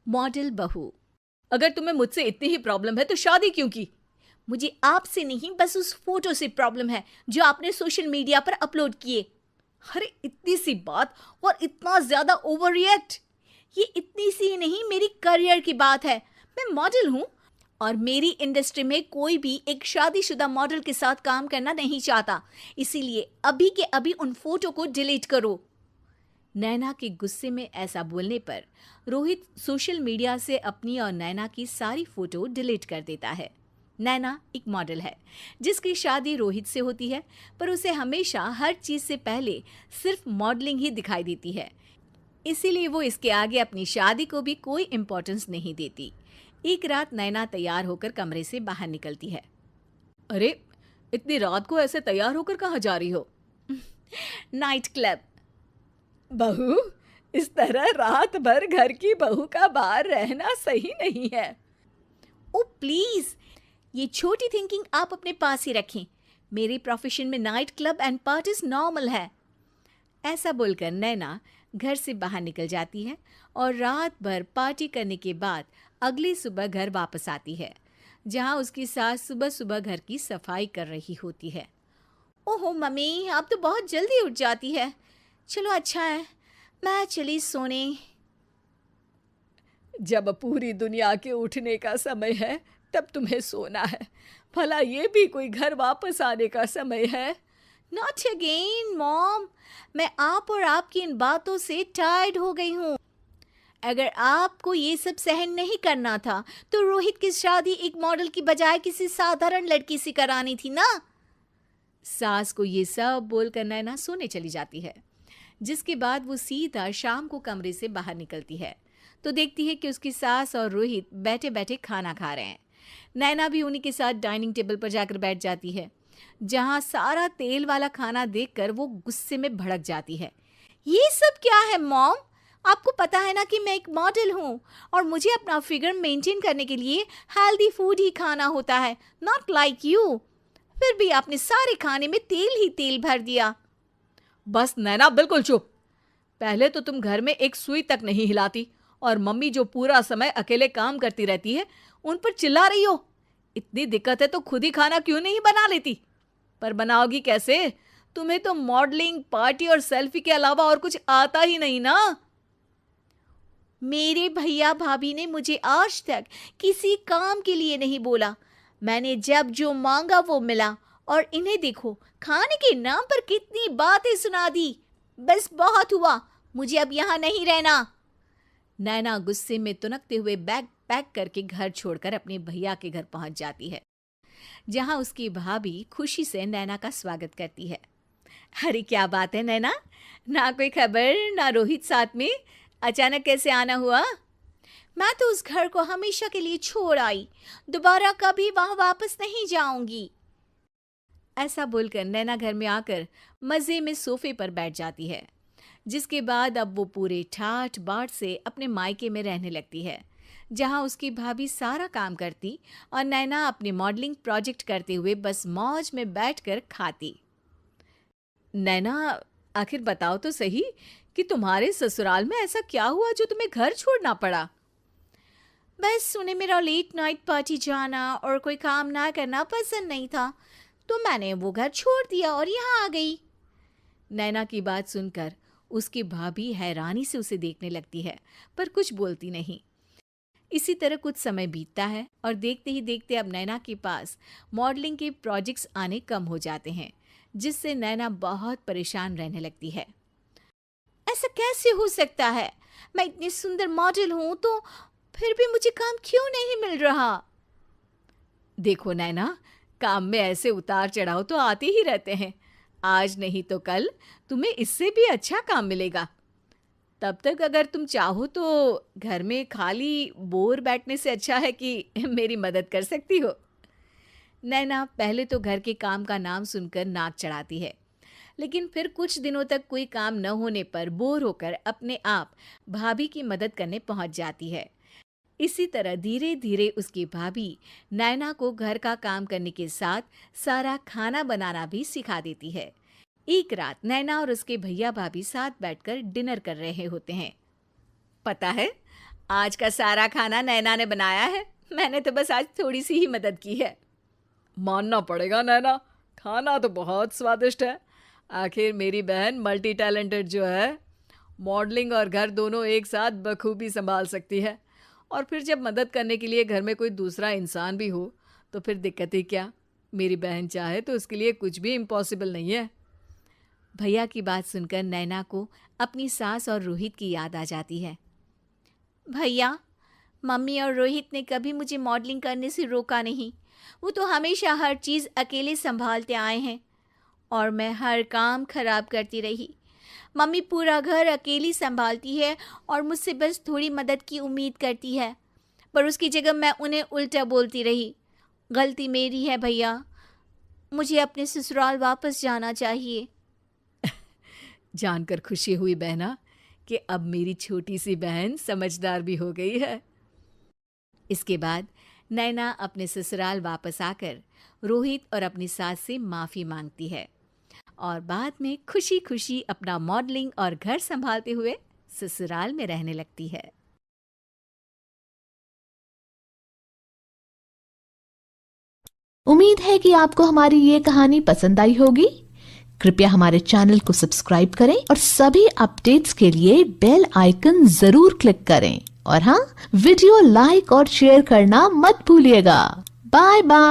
Model बहू। अगर तुम्हें मुझसे इतनी ही प्रॉब्लम है तो शादी क्यों की? मुझे आपसे नहीं, बस उस फोटो से प्रॉब्लम है जो आपने सोशल मीडिया पर अपलोड किए। अरे इतनी सी बात और इतना ज्यादा ओवर रिएक्ट। ये इतनी सी नहीं, मेरी करियर की बात है। मैं मॉडल हूँ और मेरी इंडस्ट्री में कोई भी एक शादीशुदा मॉडल के साथ काम करना नहीं चाहता। इसीलिए अभी के अभी उन फोटो को डिलीट करो। नैना के गुस्से में ऐसा बोलने पर रोहित सोशल मीडिया से अपनी और नैना की सारी फोटो डिलीट कर देता है। नैना एक मॉडल है जिसकी शादी रोहित से होती है, पर उसे हमेशा हर चीज से पहले सिर्फ मॉडलिंग ही दिखाई देती है। इसीलिए वो इसके आगे अपनी शादी को भी कोई इम्पोर्टेंस नहीं देती। एक रात नैना तैयार होकर कमरे से बाहर निकलती है। अरे इतनी रात को ऐसे तैयार होकर कहाँ जा रही हो? Night club. बहू, इस तरह रात भर घर की बहू का बाहर रहना सही नहीं है। ओ प्लीज, ये छोटी थिंकिंग आप अपने पास ही रखें। मेरे प्रोफेशन में night club and parties normal है। ऐसा बोलकर नैना घर से बाहर निकल जाती है और रात भर पार्टी करने के बाद अगली सुबह घर वापस आती है, जहां उसकी सास सुबह सुबह घर की सफाई कर रही होती है। ओहो मम्मी, आप तो बहुत जल्दी उठ जाती है। चलो अच्छा है, मैं चली सोने। जब पूरी दुनिया के उठने का समय है तब तुम्हें सोना है। भला ये भी कोई घर वापस आने का समय है? नॉट अगेन मॉम, मैं आप और आपकी इन बातों से टायर्ड हो गई हूँ। अगर आपको ये सब सहन नहीं करना था तो रोहित की शादी एक मॉडल की बजाय किसी साधारण लड़की से करानी थी ना। सास को ये सब बोलकर नैना सोने चली जाती है, जिसके बाद वो सीधा शाम को कमरे से बाहर निकलती है तो देखती है कि उसकी सास और रोहित बैठे बैठे खाना खा रहे हैं। नैना भी उन्हीं के साथ डाइनिंग टेबल पर जाकर बैठ जाती है, जहां सारा तेल वाला खाना देखकर वो गुस्से में भड़क जाती है। ये सब क्या है मॉम? आपको पता है ना कि मैं एक मॉडल हूँ और मुझे अपना फिगर मेंटेन करने के लिए हेल्दी फूड ही खाना होता है, नॉट लाइक यू। फिर भी आपने सारे खाने में तेल ही तेल भर दिया। बस नैना, बिल्कुल चुप। पहले तो तुम घर में एक सुई तक नहीं हिलाती और मम्मी जो पूरा समय अकेले काम करती रहती है उन पर चिल्ला रही हो। इतनी दिक्कत है तो खुद ही खाना क्यों नहीं बना लेती? पर बनाओगी कैसे? तुम्हें तो मॉडलिंग, पार्टी और सेल्फी के अलावा और कुछ आता ही नहीं ना। मेरे भैया भाभी ने मुझे आज तक किसी काम के लिए नहीं बोला। मैंने जब जो मांगा वो मिला और इन्हें देखो, खाने के नाम पर कितनी बातें सुना दी। बस बहुत हुआ, मुझे अब यहाँ नहीं रहना। नैना गुस्से में तुनकते हुए बैग पैक करके घर छोड़कर अपने भैया के घर पहुंच जाती है, जहां उसकी भाभी खुशी से नैना का स्वागत करती है। अरे क्या बात है नैना, ना कोई खबर ना रोहित साथ में, अचानक कैसे आना हुआ? मैं तो उस घर को हमेशा के लिए छोड़ आई, दोबारा कभी वहां वापस नहीं जाऊंगी। ऐसा बोलकर नैना घर में आकर मजे में सोफे पर बैठ जाती है, जिसके बाद अब वो पूरे ठाठ बाट से अपने मायके में रहने लगती है, जहां उसकी भाभी सारा काम करती और नैना अपने मॉडलिंग प्रोजेक्ट करते हुए बस मौज में बैठकर खाती। नैना, आखिर बताओ तो सही कि तुम्हारे ससुराल में ऐसा क्या हुआ जो तुम्हें घर छोड़ना पड़ा? बस उन्हें मेरा लेट नाइट पार्टी जाना और कोई काम ना करना पसंद नहीं था, तो मैंने वो घर छोड़ दिया और यहाँ आ गई। नैना की बात सुनकर उसकी भाभी हैरानी से उसे देखने लगती है, पर कुछ बोलती नहीं। इसी तरह कुछ समय बीतता है और देखते ही देखते अब नैना के पास मॉडलिंग के प्रोजेक्ट्स आने कम हो जाते हैं, जिससे नैना बहुत परेशान रहने लगती है। ऐसा कैसे हो सकता है? मैं इतनी सुंदर मॉडल हूं तो फिर भी मुझे काम क्यों नहीं मिल रहा? देखो नैना, काम में ऐसे उतार चढ़ाव तो आते ही रहते हैं। आज नहीं तो कल तुम्हें इससे भी अच्छा काम मिलेगा। तब तक अगर तुम चाहो तो घर में खाली बोर बैठने से अच्छा है कि मेरी मदद कर सकती हो। नैना पहले तो घर के काम का नाम सुनकर नाक चढ़ाती है, लेकिन फिर कुछ दिनों तक कोई काम न होने पर बोर होकर अपने आप भाभी की मदद करने पहुंच जाती है। इसी तरह धीरे धीरे उसकी भाभी नैना को घर का काम करने के साथ सारा खाना बनाना भी सिखा देती है। एक रात नैना और उसके भैया भाभी साथ बैठकर डिनर कर रहे होते हैं। पता है, आज का सारा खाना नैना ने बनाया है, मैंने तो बस आज थोड़ी सी ही मदद की है। मानना पड़ेगा नैना, खाना तो बहुत स्वादिष्ट है। आखिर मेरी बहन मल्टी टैलेंटेड जो है, मॉडलिंग और घर दोनों एक साथ बखूबी संभाल सकती है। और फिर जब मदद करने के लिए घर में कोई दूसरा इंसान भी हो तो फिर दिक्कत ही क्या। मेरी बहन चाहे तो उसके लिए कुछ भी इम्पॉसिबल नहीं है। भैया की बात सुनकर नैना को अपनी सास और रोहित की याद आ जाती है। भैया, मम्मी और रोहित ने कभी मुझे मॉडलिंग करने से रोका नहीं। वो तो हमेशा हर चीज़ अकेले संभालते आए हैं और मैं हर काम खराब करती रही। मम्मी पूरा घर अकेली संभालती है और मुझसे बस थोड़ी मदद की उम्मीद करती है, पर उसकी जगह मैं उन्हें उल्टा बोलती रही। गलती मेरी है भैया, मुझे अपने ससुराल वापस जाना चाहिए। जानकर खुशी हुई बहना कि अब मेरी छोटी सी बहन समझदार भी हो गई है। इसके बाद नैना अपने ससुराल वापस आकर रोहित और अपनी सास से माफ़ी मांगती है और बाद में खुशी खुशी अपना मॉडलिंग और घर संभालते हुए ससुराल में रहने लगती है। उम्मीद है कि आपको हमारी ये कहानी पसंद आई होगी। कृपया हमारे चैनल को सब्सक्राइब करें और सभी अपडेट्स के लिए बेल आइकन जरूर क्लिक करें। और हाँ, वीडियो लाइक और शेयर करना मत भूलिएगा। Bye bye.